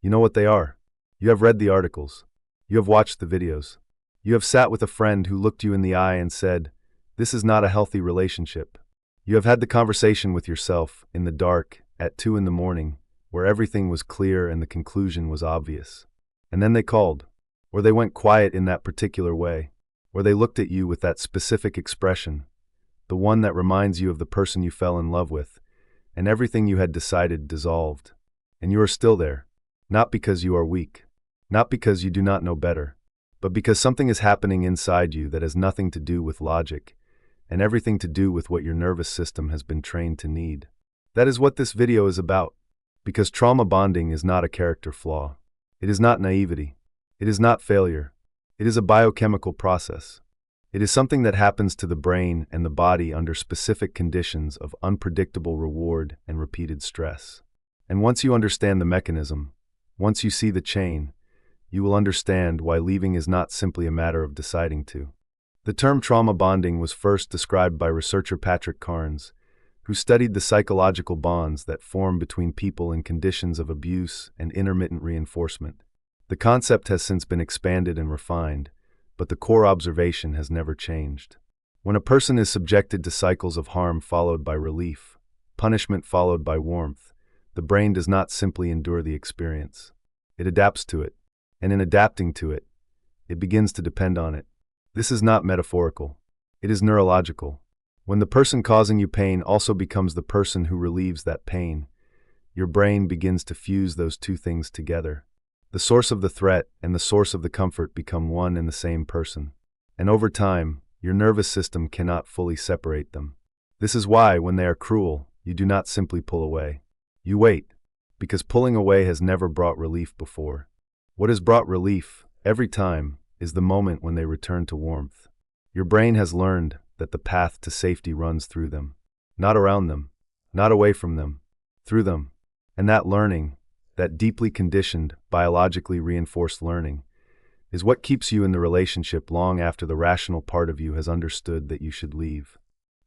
You know what they are. You have read the articles. You have watched the videos. You have sat with a friend who looked you in the eye and said, "This is not a healthy relationship." You have had the conversation with yourself in the dark at 2 in the morning, where everything was clear and the conclusion was obvious. And then they called, or they went quiet in that particular way, or they looked at you with that specific expression, the one that reminds you of the person you fell in love with, and everything you had decided dissolved. And you are still there, not because you are weak, not because you do not know better, but because something is happening inside you that has nothing to do with logic, and everything to do with what your nervous system has been trained to need. That is what this video is about, because trauma bonding is not a character flaw. It is not naivety. It is not failure. It is a biochemical process. It is something that happens to the brain and the body under specific conditions of unpredictable reward and repeated stress. And once you understand the mechanism, once you see the chain, you will understand why leaving is not simply a matter of deciding to. The term trauma bonding was first described by researcher Patrick Carnes, who studied the psychological bonds that form between people in conditions of abuse and intermittent reinforcement. The concept has since been expanded and refined, but the core observation has never changed. When a person is subjected to cycles of harm followed by relief, punishment followed by warmth, the brain does not simply endure the experience. It adapts to it, and in adapting to it, it begins to depend on it. This is not metaphorical. It is neurological. When the person causing you pain also becomes the person who relieves that pain, your brain begins to fuse those two things together. The source of the threat and the source of the comfort become one and the same person. And over time, your nervous system cannot fully separate them. This is why, when they are cruel, you do not simply pull away. You wait, because pulling away has never brought relief before. What has brought relief, every time, is the moment when they return to warmth. Your brain has learned that the path to safety runs through them, not around them, not away from them, through them. And that learning, that deeply conditioned, biologically reinforced learning, is what keeps you in the relationship long after the rational part of you has understood that you should leave.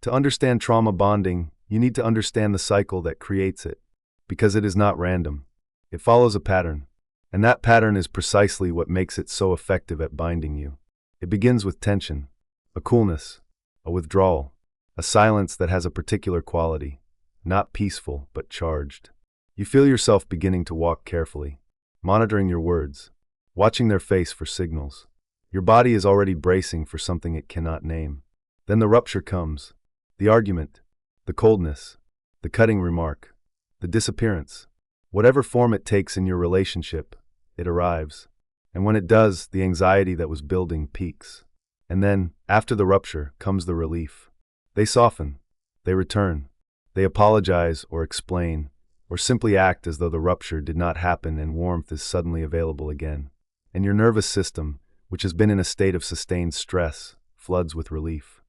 To understand trauma bonding, you need to understand the cycle that creates it, because it is not random. It follows a pattern, and that pattern is precisely what makes it so effective at binding you. It begins with tension, a coolness, a withdrawal, a silence that has a particular quality, not peaceful but charged. You feel yourself beginning to walk carefully, monitoring your words, watching their face for signals. Your body is already bracing for something it cannot name. Then the rupture comes, the argument, the coldness, the cutting remark, the disappearance. Whatever form it takes in your relationship, it arrives. And when it does, the anxiety that was building peaks. And then, after the rupture, comes the relief. They soften, they return, they apologize or explain, or simply act as though the rupture did not happen and warmth is suddenly available again. And your nervous system, which has been in a state of sustained stress, floods with relief.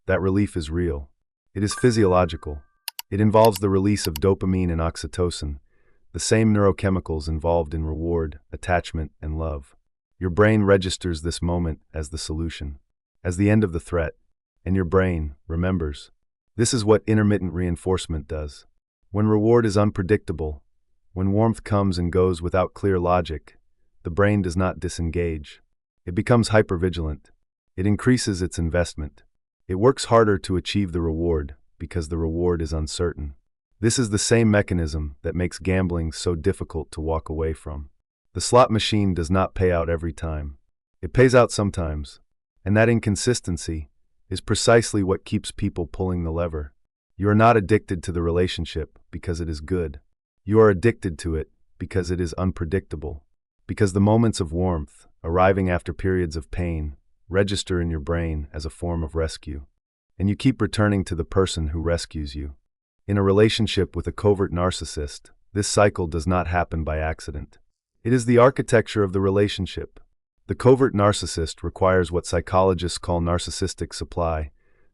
That relief is real. It is physiological. It involves the release of dopamine and oxytocin, the same neurochemicals involved in reward, attachment, and love. Your brain registers this moment as the solution, as the end of the threat, and your brain remembers. This is what intermittent reinforcement does. When reward is unpredictable, when warmth comes and goes without clear logic, the brain does not disengage. It becomes hypervigilant. It increases its investment. It works harder to achieve the reward because the reward is uncertain. This is the same mechanism that makes gambling so difficult to walk away from. The slot machine does not pay out every time. It pays out sometimes, and that inconsistency is precisely what keeps people pulling the lever. You are not addicted to the relationship because it is good. You are addicted to it because it is unpredictable. Because the moments of warmth, arriving after periods of pain, register in your brain as a form of rescue. And you keep returning to the person who rescues you. In a relationship with a covert narcissist, this cycle does not happen by accident. It is the architecture of the relationship. The covert narcissist requires what psychologists call narcissistic supply: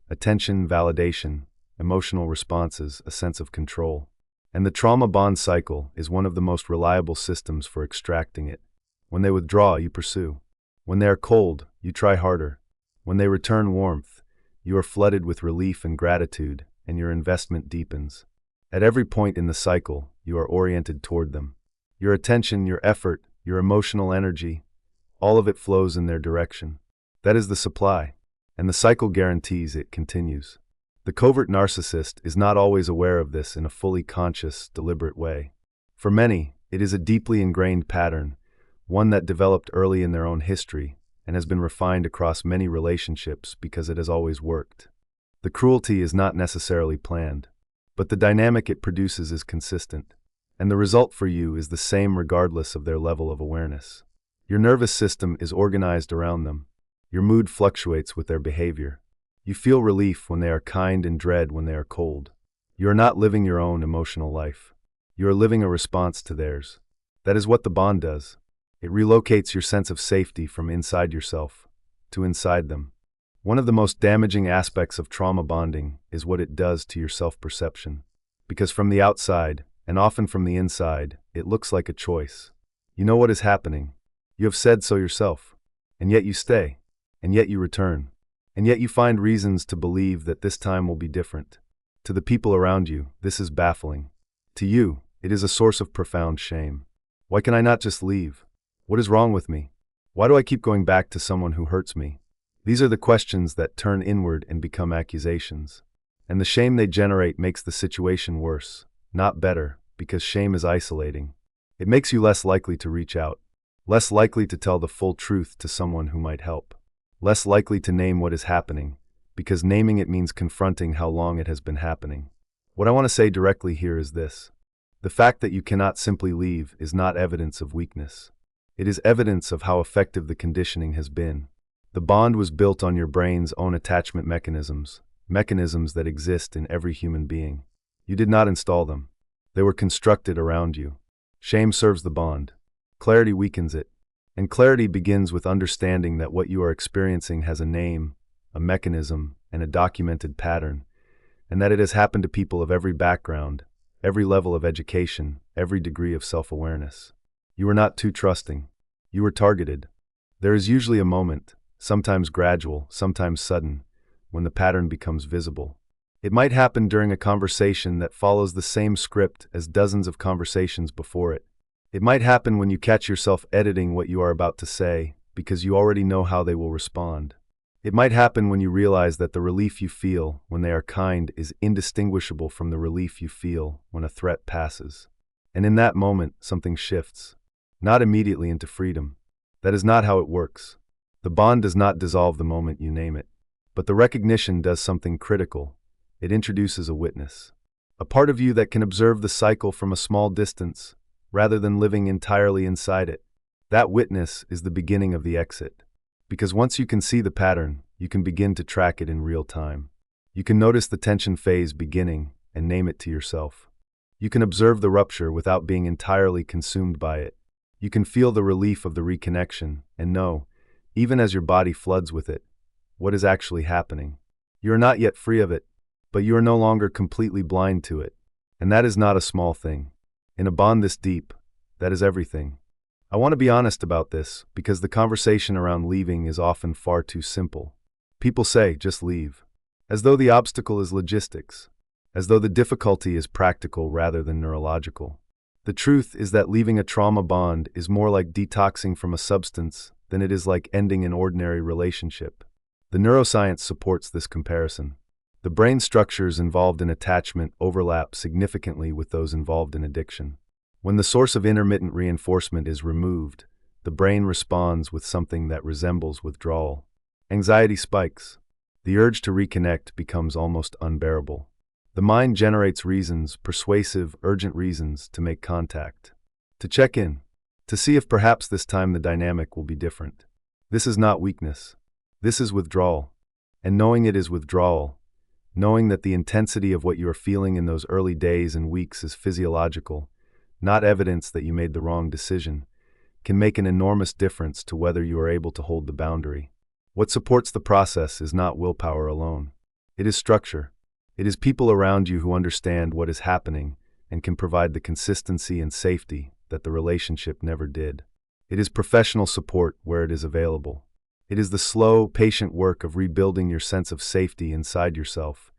attention, validation, emotional responses, a sense of control. And the trauma bond cycle is one of the most reliable systems for extracting it. When they withdraw, you pursue. When they are cold, you try harder. When they return warmth, you are flooded with relief and gratitude, and your investment deepens. At every point in the cycle, you are oriented toward them. Your attention, your effort, your emotional energy, all of it flows in their direction. That is the supply, and the cycle guarantees it continues. The covert narcissist is not always aware of this in a fully conscious, deliberate way. For many, it is a deeply ingrained pattern, one that developed early in their own history and has been refined across many relationships because it has always worked. The cruelty is not necessarily planned, but the dynamic it produces is consistent, and the result for you is the same regardless of their level of awareness. Your nervous system is organized around them. Your mood fluctuates with their behavior. You feel relief when they are kind and dread when they are cold. You are not living your own emotional life. You are living a response to theirs. That is what the bond does. It relocates your sense of safety from inside yourself to inside them. One of the most damaging aspects of trauma bonding is what it does to your self-perception. Because from the outside, and often from the inside, it looks like a choice. You know what is happening. You have said so yourself. And yet you stay. And yet you return. And yet you find reasons to believe that this time will be different. To the people around you, this is baffling. To you, it is a source of profound shame. Why can I not just leave? What is wrong with me? Why do I keep going back to someone who hurts me? These are the questions that turn inward and become accusations. And the shame they generate makes the situation worse, not better, because shame is isolating. It makes you less likely to reach out. Less likely to tell the full truth to someone who might help. Less likely to name what is happening, because naming it means confronting how long it has been happening. What I want to say directly here is this. The fact that you cannot simply leave is not evidence of weakness. It is evidence of how effective the conditioning has been. The bond was built on your brain's own attachment mechanisms that exist in every human being. You did not install them. They were constructed around you. Shame serves the bond. Clarity weakens it. And clarity begins with understanding that what you are experiencing has a name, a mechanism, and a documented pattern, and that it has happened to people of every background, every level of education, every degree of self-awareness. You are not too trusting. You were targeted. There is usually a moment, sometimes gradual, sometimes sudden, when the pattern becomes visible. It might happen during a conversation that follows the same script as dozens of conversations before it. It might happen when you catch yourself editing what you are about to say, because you already know how they will respond. It might happen when you realize that the relief you feel when they are kind is indistinguishable from the relief you feel when a threat passes. And in that moment, something shifts. Not immediately into freedom. That is not how it works. The bond does not dissolve the moment you name it. But the recognition does something critical. It introduces a witness. A part of you that can observe the cycle from a small distance, rather than living entirely inside it. That witness is the beginning of the exit. Because once you can see the pattern, you can begin to track it in real time. You can notice the tension phase beginning and name it to yourself. You can observe the rupture without being entirely consumed by it. You can feel the relief of the reconnection and know, even as your body floods with it, what is actually happening. You are not yet free of it, but you are no longer completely blind to it. And that is not a small thing. In a bond this deep, that is everything. I want to be honest about this because the conversation around leaving is often far too simple. People say, just leave. As though the obstacle is logistics. As though the difficulty is practical rather than neurological. The truth is that leaving a trauma bond is more like detoxing from a substance than it is like ending an ordinary relationship. The neuroscience supports this comparison. The brain structures involved in attachment overlap significantly with those involved in addiction. When the source of intermittent reinforcement is removed, the brain responds with something that resembles withdrawal. Anxiety spikes. The urge to reconnect becomes almost unbearable. The mind generates reasons, persuasive, urgent reasons, to make contact. To check in. To see if perhaps this time the dynamic will be different. This is not weakness. This is withdrawal. And knowing it is withdrawal, knowing that the intensity of what you are feeling in those early days and weeks is physiological, not evidence that you made the wrong decision, can make an enormous difference to whether you are able to hold the boundary. What supports the process is not willpower alone. It is structure. It is people around you who understand what is happening and can provide the consistency and safety that the relationship never did. It is professional support where it is available. It is the slow, patient work of rebuilding your sense of safety inside yourself,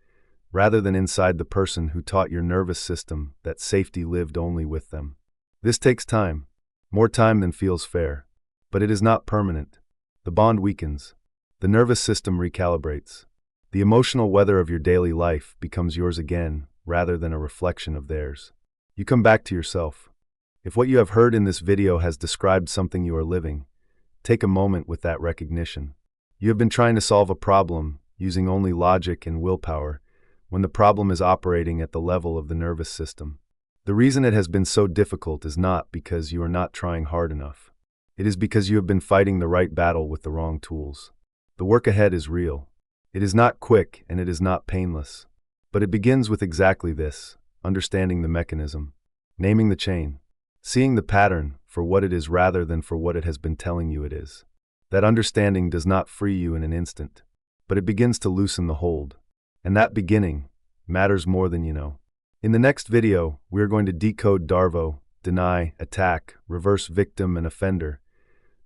rather than inside the person who taught your nervous system that safety lived only with them. This takes time, more time than feels fair, but it is not permanent. The bond weakens. The nervous system recalibrates. The emotional weather of your daily life becomes yours again, rather than a reflection of theirs. You come back to yourself. If what you have heard in this video has described something you are living, take a moment with that recognition. You have been trying to solve a problem using only logic and willpower, when the problem is operating at the level of the nervous system. The reason it has been so difficult is not because you are not trying hard enough. It is because you have been fighting the right battle with the wrong tools. The work ahead is real. It is not quick and it is not painless. But it begins with exactly this: understanding the mechanism, naming the chain, seeing the pattern for what it is rather than for what it has been telling you it is. That understanding does not free you in an instant, but it begins to loosen the hold. And that beginning matters more than you know. In the next video, we are going to decode DARVO, deny, attack, reverse victim and offender,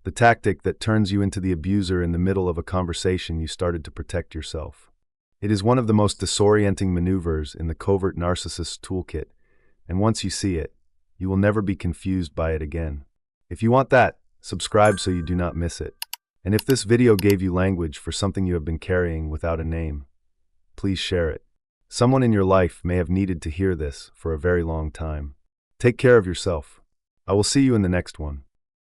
the tactic that turns you into the abuser in the middle of a conversation you started to protect yourself. It is one of the most disorienting maneuvers in the Covert Narcissist toolkit, and once you see it, you will never be confused by it again. If you want that, subscribe so you do not miss it. And if this video gave you language for something you have been carrying without a name, please share it. Someone in your life may have needed to hear this for a very long time. Take care of yourself. I will see you in the next one.